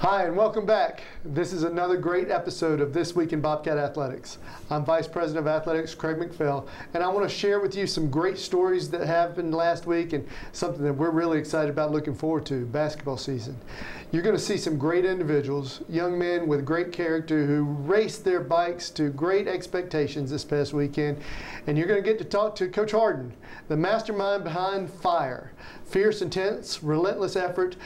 Hi, and welcome back. This is another great episode of This Week in Bobcat Athletics. I'm Vice President of Athletics, Craig McPhail, and I want to share with you some great stories that happened last week and something that we're really excited about looking forward to, basketball season. You're going to see some great individuals, young men with great character who raced their bikes to great expectations this past weekend, and you're going to get to talk to Coach Harden, the mastermind behind Fire. Fierce, intense, relentless effort,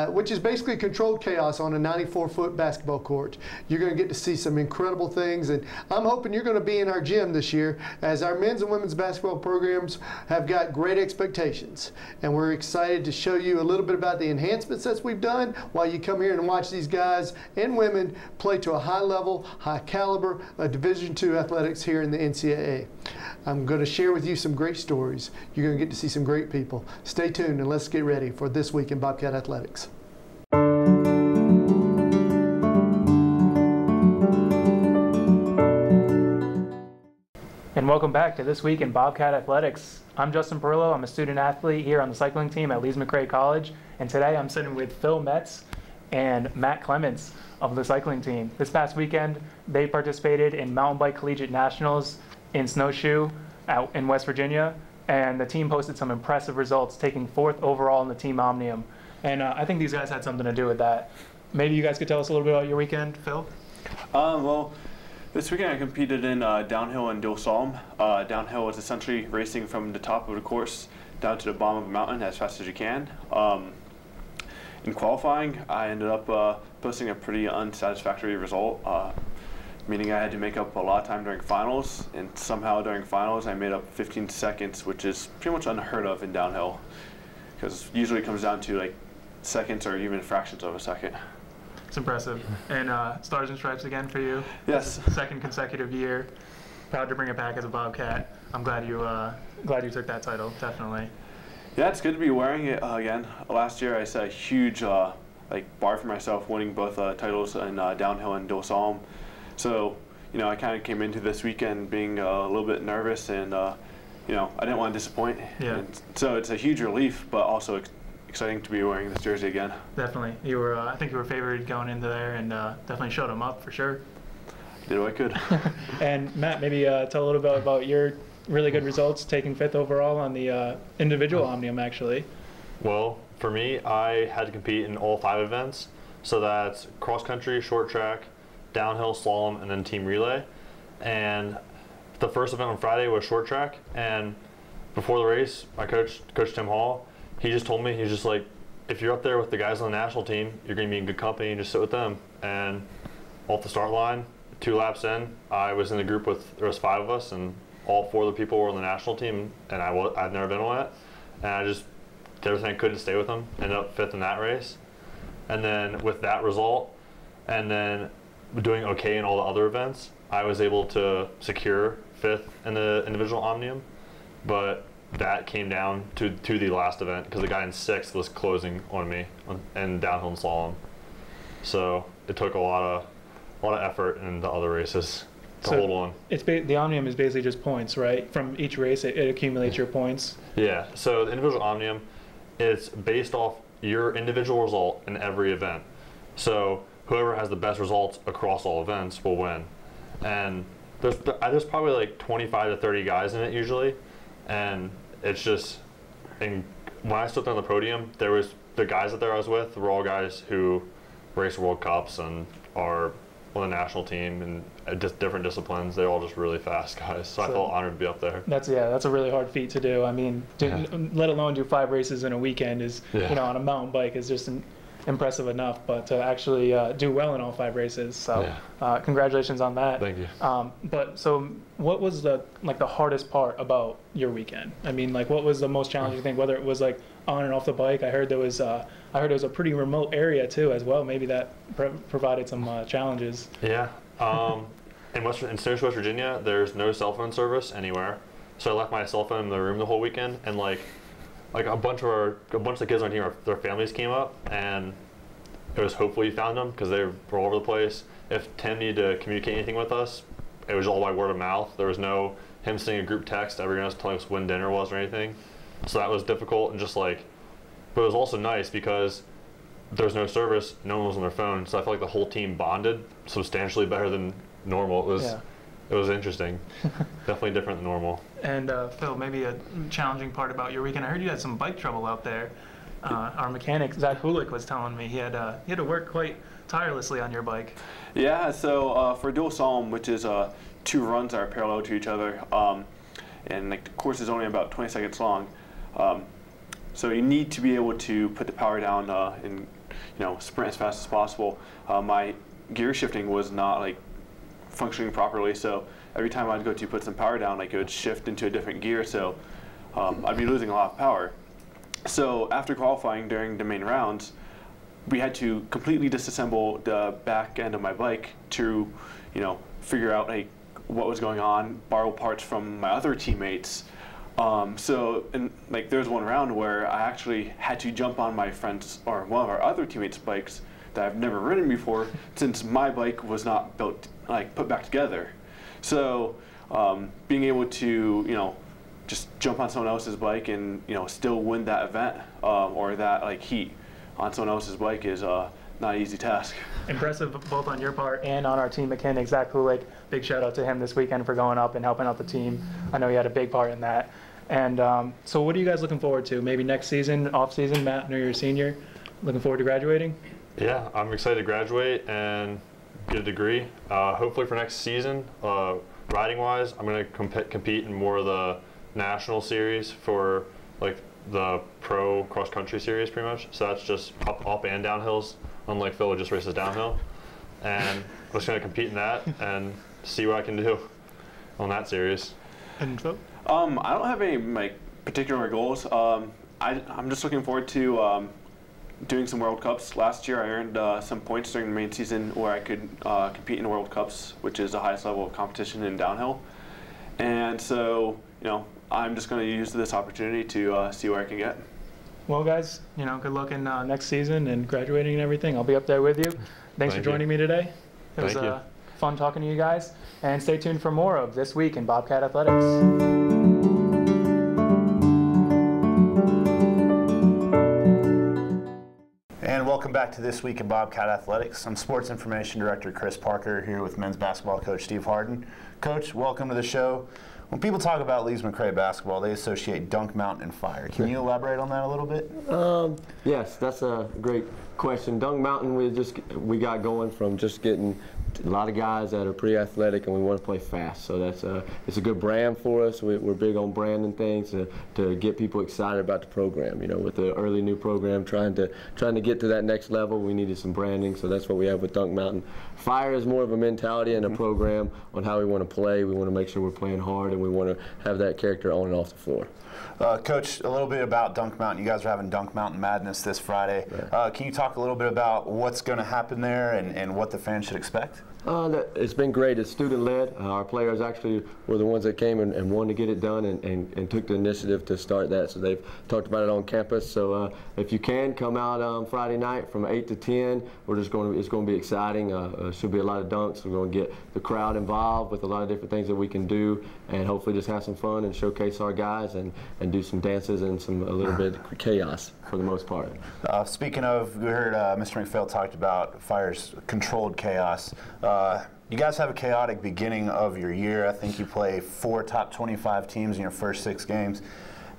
which is basically controlled chaos on a 94-foot basketball court. You're going to get to see some incredible things, and I'm hoping you're going to be in our gym this year as our men's and women's basketball programs have got great expectations. And we're excited to show you a little bit about the enhancements that we've done while you come here and watch these guys and women play to a high level, high caliber Division II athletics here in the NCAA. I'm going to share with you some great stories. You're going to get to see some great people. Stay tuned and let's get ready for This Week in Bobcat Athletics. And welcome back to This Week in Bobcat Athletics. I'm Justin Perillo. I'm a student athlete here on the cycling team at Lees-McRae College. And today I'm sitting with Phil Metz and Matt Clements of the cycling team. This past weekend, they participated in Mountain Bike Collegiate Nationals in Snowshoe out in West Virginia. And the team posted some impressive results, taking 4th overall in the team Omnium. And I think these guys had something to do with that. Maybe you guys could tell us a little bit about your weekend, Phil? Well, this weekend I competed in downhill and dual slalom. Downhill is essentially racing from the top of the course down to the bottom of the mountain as fast as you can. In qualifying, I ended up posting a pretty unsatisfactory result, meaning I had to make up a lot of time during finals, and somehow during finals I made up 15 seconds, which is pretty much unheard of in downhill, because usually it comes down to like seconds or even fractions of a second. It's impressive. And Stars and Stripes again for you. Yes. Second consecutive year. Proud to bring it back as a Bobcat. I'm glad you took that title, definitely. Yeah, it's good to be wearing it again. Last year I set a huge bar for myself, winning both titles in downhill and dual slalom. So, I kind of came into this weekend being a little bit nervous, and I didn't want to disappoint. Yeah. And so it's a huge relief, but also exciting to be wearing this jersey again. Definitely. You were, I think you were favored going into there, and definitely showed them up for sure. Did what I could. And Matt, maybe tell a little bit about your really good results, taking 5th overall on the individual Omnium, actually. Well, for me, I had to compete in all 5 events. So that's cross country, short track, downhill, slalom, and then team relay. And the first event on Friday was short track, and before the race, my coach Tim Hall, he just told me, he's just like, if you're up there with the guys on the national team, you're going to be in good company, and just sit with them. And off the start line, 2 laps in, I was in the group there was 5 of us, and all 4 of the people were on the national team, and I've never been on it. And I just did everything I could to stay with them, ended up 5th in that race. And then with that result, and then doing okay in all the other events, I was able to secure 5th in the individual Omnium, but that came down to the last event because the guy in 6th was closing on me in downhill and slalom. So it took a lot of effort in the other races to hold on. The Omnium is basically just points, right? From each race, it accumulates your points. Yeah. So the individual Omnium is based off your individual result in every event. So whoever has the best results across all events will win. And there's probably like 25 to 30 guys in it usually. And it's just, and when I stood there on the podium, the guys that I was with were all guys who race World Cups and are on the national team and just different disciplines. They're all just really fast guys. So I felt honored to be up there. That's a really hard feat to do. I mean, let alone do 5 races in a weekend is, on a mountain bike is just impressive enough, but to actually do well in all 5 races. So congratulations on that. Thank you. But so what was the hardest part about your weekend? I mean, what was the most challenging thing, whether it was on and off the bike? I heard there was a pretty remote area too as well. Maybe that provided some challenges. Yeah. In Snowshoe, West Virginia, there's no cell phone service anywhere. So I left my cell phone in the room the whole weekend, and a bunch of the kids on here, their families came up, and it was hopefully you found them because they were all over the place. If Tim needed to communicate anything with us, it was all by word of mouth. There was no him sending a group text every night telling us when dinner was or anything. So that was difficult, and but it was also nice because there was no service, no one was on their phone, so I felt like the whole team bonded substantially better than normal. It was interesting. Definitely different than normal. And Phil, maybe a challenging part about your weekend. I heard you had some bike trouble out there. Our mechanic, Zach Hulick, was telling me he had to work quite tirelessly on your bike. Yeah, so for dual slalom, which is 2 runs that are parallel to each other, and like the course is only about 20 seconds long, so you need to be able to put the power down and sprint as fast as possible. My gear shifting was not like functioning properly, so every time I'd go to put some power down, like it would shift into a different gear, so I'd be losing a lot of power. So after qualifying during the main rounds, we had to completely disassemble the back end of my bike to, figure out like what was going on, borrow parts from my other teammates. So there was one round where I actually had to jump on my friend's or one of our other teammates' bikes that I've never ridden before, since my bike was not built put back together. So being able to just jump on someone else's bike and still win that event or that heat on someone else's bike is not an easy task. Impressive both on your part and on our team mechanic, Zach Hulick. Big shout out to him this weekend for going up and helping out the team. I know he had a big part in that. And so what are you guys looking forward to? Maybe next season, off season? Matt, I know you're a senior. Looking forward to graduating? Yeah, I'm excited to graduate and get a degree. Hopefully for next season, riding-wise, I'm going to compete in more of the national series for the pro cross-country series pretty much. So that's just up and downhills, unlike Phil who just races downhill. And I'm just going to compete in that and see what I can do on that series. And Phil? I don't have any particular goals. I'm just looking forward to doing some World Cups. Last year I earned some points during the main season where I could compete in World Cups, which is the highest level of competition in downhill. And so, I'm just going to use this opportunity to see where I can get. Well, guys, good luck in next season and graduating and everything. I'll be up there with you. Thanks for joining me today. It was fun talking to you guys. And stay tuned for more of This Week in Bobcat Athletics. And welcome back to This Week in Bobcat Athletics. I'm Sports Information Director Chris Parker here with men's basketball coach Steve Harden. Coach, welcome to the show. When people talk about Lees-McRae basketball, they associate Dunk Mountain and fire. Can you elaborate on that a little bit? Yes, that's a great question. Dunk Mountain, we got going from just getting a lot of guys that are pretty athletic and we want to play fast. So that's it's a good brand for us. We're big on branding things to get people excited about the program. With the early new program trying to get to that next level, we needed some branding. So that's what we have with Dunk Mountain. Fire is more of a mentality and a program on how we want to play. We want to make sure we're playing hard and we want to have that character on and off the floor. Coach, a little bit about Dunk Mountain. You guys are having Dunk Mountain Madness this Friday. Right. Can you talk a little bit about what's going to happen there and what the fans should expect? It's been great. It's student-led. Our players actually were the ones that came and wanted to get it done and took the initiative to start that. So they've talked about it on campus. So if you can, come out Friday night from 8 to 10. It's going to be exciting. Should be a lot of dunks. We're going to get the crowd involved with a lot of different things that we can do and hopefully just have some fun and showcase our guys and do some dances and a little bit of chaos for the most part. Speaking of, we heard Mr. McPhail talked about Fire's controlled chaos. You guys have a chaotic beginning of your year. I think you play 4 top 25 teams in your first 6 games.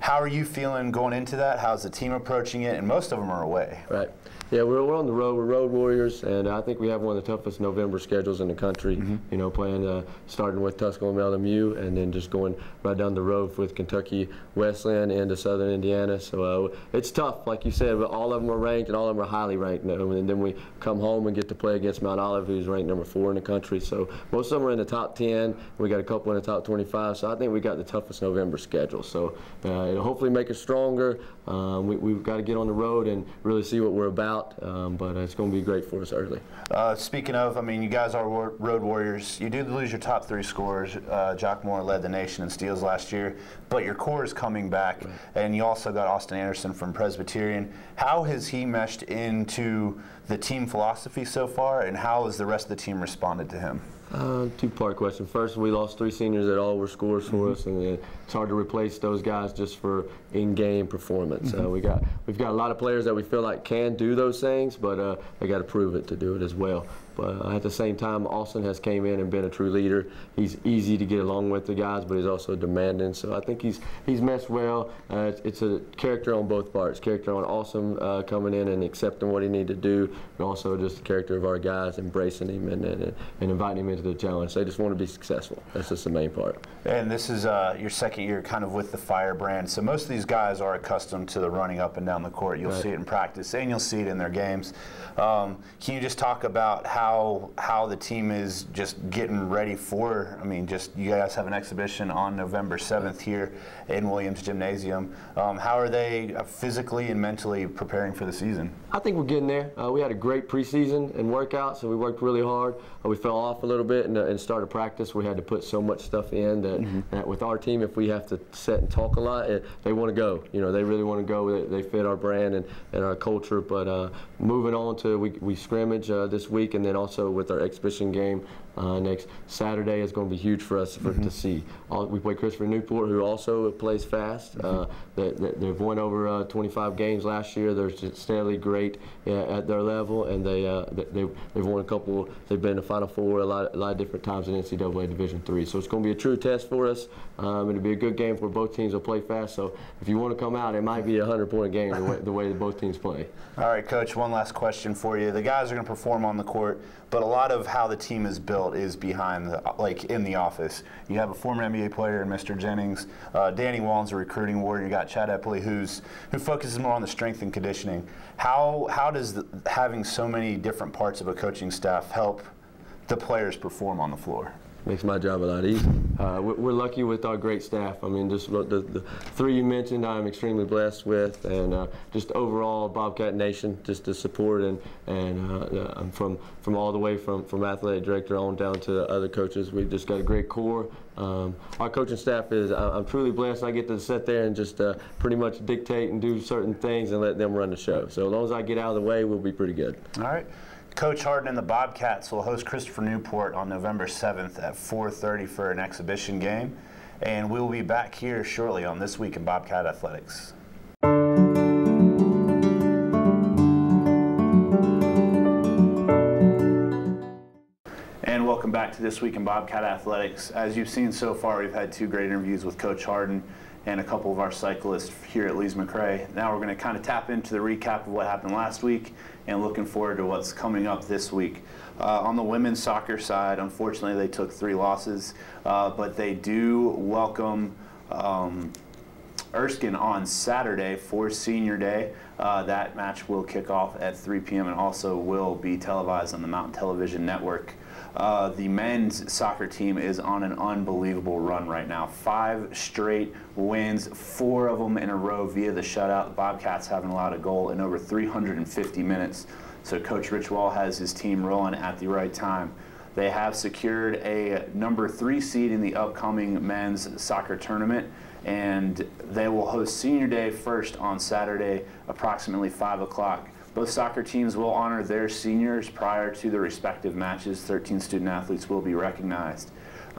How are you feeling going into that? How's the team approaching it? And most of them are away. Right. Yeah, we're on the road. We're road warriors, and I think we have one of the toughest November schedules in the country. Mm-hmm. Playing starting with Tusculum LMU, and then just going right down the road with Kentucky Wesleyan into Southern Indiana. So it's tough, like you said. But all of them are ranked, and all of them are highly ranked. And then we come home and get to play against Mount Olive, who's ranked number 4 in the country. So most of them are in the top 10. We got a couple in the top 25. So I think we got the toughest November schedule. So it'll hopefully make us stronger. We've got to get on the road and really see what we're about. But it's going to be great for us early. Speaking of, you guys are road warriors. You did lose your top 3 scorers. Jock Moore led the nation in steals last year, but your core is coming back, right. And you also got Austin Anderson from Presbyterian. How has he meshed into the team philosophy so far, and how has the rest of the team responded to him? Two-part question. First, we lost 3 seniors that all were scorers for us, and it's hard to replace those guys just for in-game performance. We've got a lot of players that we feel like can do those those things, but they got to prove it to do it as well. But at the same time, Austin has came in and been a true leader. He's easy to get along with the guys, but he's also demanding. So I think he's meshed well. It's a character on both parts. Character on Austin coming in and accepting what he needs to do, and also just the character of our guys embracing him and inviting him into the challenge. They just want to be successful. That's just the main part. And this is your second year kind of with the Firebrand. So most of these guys are accustomed to the running up and down the court. You'll see it in practice and you'll see it in their games. Can you just talk about how the team is just getting ready for, I mean, just you guys have an exhibition on November 7th here in Williams Gymnasium. How are they physically and mentally preparing for the season? I think we're getting there. We had a great preseason and workout, so we worked really hard. We fell off a little bit in start of practice. We had to put so much stuff in that with our team, if we have to sit and talk a lot, they want to go. You know, they really want to go. They fit our brand and our culture. But moving on to we scrimmage this week, and then also with our exhibition game next Saturday is going to be huge for us to see. We play Christopher Newport, who also plays fast. They've won over 25 games last year. They're steadily great at their level, and they've won a couple. They've been to Final Four a lot of different times in NCAA Division III. So it's going to be a true test for us. It'll be a good game where both teams will play fast. So if you want to come out, it might be a 100-point game the way that both teams play. All right, Coach, one last question for you. The guys are going to perform on the court, but a lot of how the team is built is behind, like in the office. You have a former NBA player in Mr. Jennings. Danny Wallen's a recruiting warrior. You got Chad Epley, who focuses more on the strength and conditioning. How does having so many different parts of a coaching staff help the players perform on the floor? Makes my job a lot easier. We're lucky with our great staff. I mean, just the three you mentioned, I'm extremely blessed with, and just overall Bobcat Nation, just the support and from all the way from athletic director on down to the other coaches. We've just got a great core. Our coaching staff is, I'm truly blessed. I get to sit there and just pretty much dictate and do certain things and let them run the show. So as long as I get out of the way, we'll be pretty good. All right. Coach Harden and the Bobcats will host Christopher Newport on November 7th at 4:30 for an exhibition game. And we'll be back here shortly on This Week in Bobcat Athletics. And welcome back to This Week in Bobcat Athletics. As you've seen so far, we've had two great interviews with Coach Harden and a couple of our cyclists here at Lees-McRae. Now we're going to kind of tap into the recap of what happened last week and looking forward to what's coming up this week. On the women's soccer side, unfortunately they took 3 losses, but they do welcome Erskine on Saturday for Senior Day. That match will kick off at 3 p.m. and also will be televised on the Mountain Television Network. The men's soccer team is on an unbelievable run right now. 5 straight wins, 4 of them in a row via the shutout. The Bobcats haven't allowed a goal in over 350 minutes. So Coach Rich Wall has his team rolling at the right time. They have secured a number 3 seed in the upcoming men's soccer tournament, and they will host Senior Day first on Saturday, approximately 5 o'clock. Both soccer teams will honor their seniors prior to the respective matches. 13 student athletes will be recognized.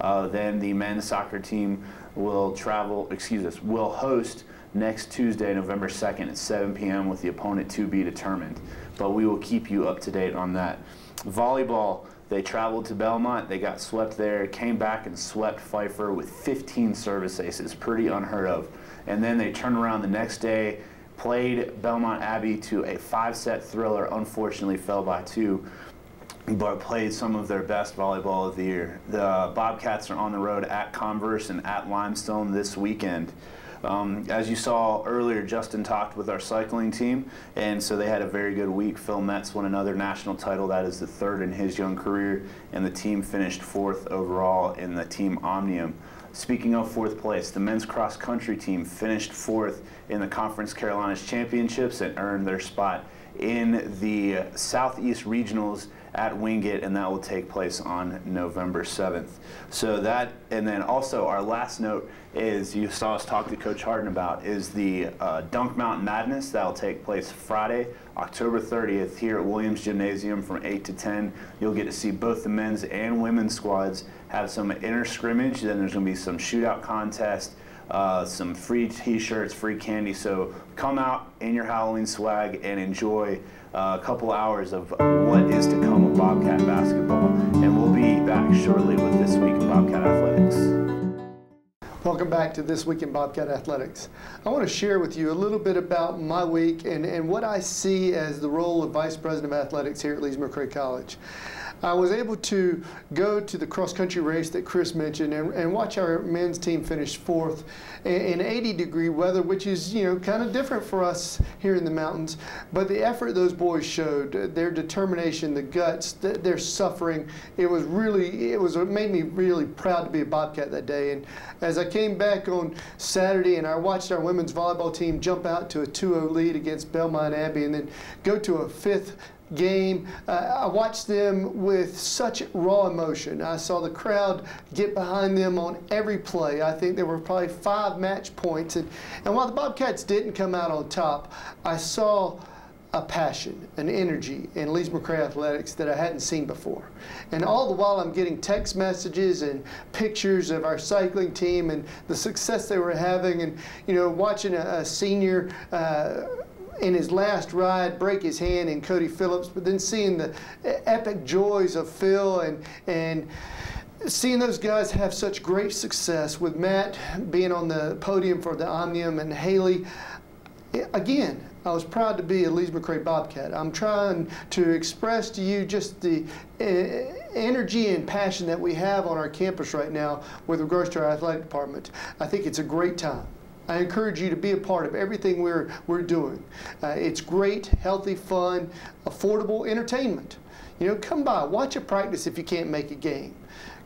Then the men's soccer team will host next Tuesday, November 2nd at 7 p.m. with the opponent to be determined. But we will keep you up to date on that. Volleyball, they traveled to Belmont. They got swept there, came back and swept Pfeiffer with 15 service aces. Pretty unheard of. And then they turned around the next day, played Belmont Abbey to a 5-set thriller, unfortunately fell by 2, but played some of their best volleyball of the year. The Bobcats are on the road at Converse and at Limestone this weekend. As you saw earlier, Justin talked with our cycling team, and so they had a very good week. Phil Metz won another national title. That is the 3rd in his young career, and the team finished 4th overall in the Team Omnium. Speaking of 4th place, the men's cross country team finished 4th in the Conference Carolinas Championships and earned their spot in the Southeast Regionals at Wingate, and that will take place on November 7th. So that, and then also our last note is, you saw us talk to Coach Harden about, is the Dunk Mountain Madness. That will take place Friday, October 30th here at Williams Gymnasium from 8 to 10. You'll get to see both the men's and women's squads have some inner scrimmage. Then there's going to be some shootout contest. some free t-shirts, free candy. So come out in your Halloween swag and enjoy a couple hours of what is to come of Bobcat basketball. And we'll be back shortly with This Week in Bobcat Athletics. Welcome back to This Week in Bobcat Athletics. I want to share with you a little bit about my week and what I see as the role of Vice President of Athletics here at Lees-McRae College. I was able to go to the cross-country race that Chris mentioned and watch our men's team finish fourth in 80-degree weather, which is, you know, kind of different for us here in the mountains. But the effort those boys showed, their determination, the guts, their suffering, it made me really proud to be a Bobcat that day. And as I came back on Saturday and I watched our women's volleyball team jump out to a 2-0 lead against Belmont Abbey and then go to a fifth game, I watched them with such raw emotion. I saw the crowd get behind them on every play. I think there were probably 5 match points. And while the Bobcats didn't come out on top, I saw a passion, an energy in Lees-McRae Athletics that I hadn't seen before. And all the while I'm getting text messages and pictures of our cycling team and the success they were having, and, you know, watching a senior in his last ride break his hand in Cody Phillips, but then seeing the epic joys of Phil and seeing those guys have such great success, with Matt being on the podium for the Omnium and Haley. Again, I was proud to be a Lees-McRae Bobcat. I'm trying to express to you just the energy and passion that we have on our campus right now with regards to our athletic department. I think it's a great time. I encourage you to be a part of everything we're doing. It's great, healthy, fun, affordable entertainment. You know, come by, watch a practice if you can't make a game.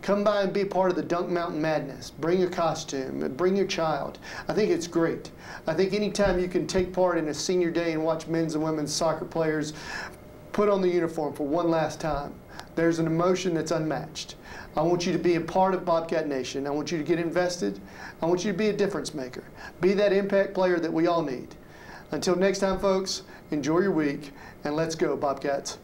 Come by and be a part of the Dunk Mountain Madness. Bring a costume, bring your child. I think it's great. I think anytime you can take part in a senior day and watch men's and women's soccer players put on the uniform for one last time, there's an emotion that's unmatched. I want you to be a part of Bobcat Nation. I want you to get invested. I want you to be a difference maker. Be that impact player that we all need. Until next time, folks, enjoy your week, and let's go, Bobcats.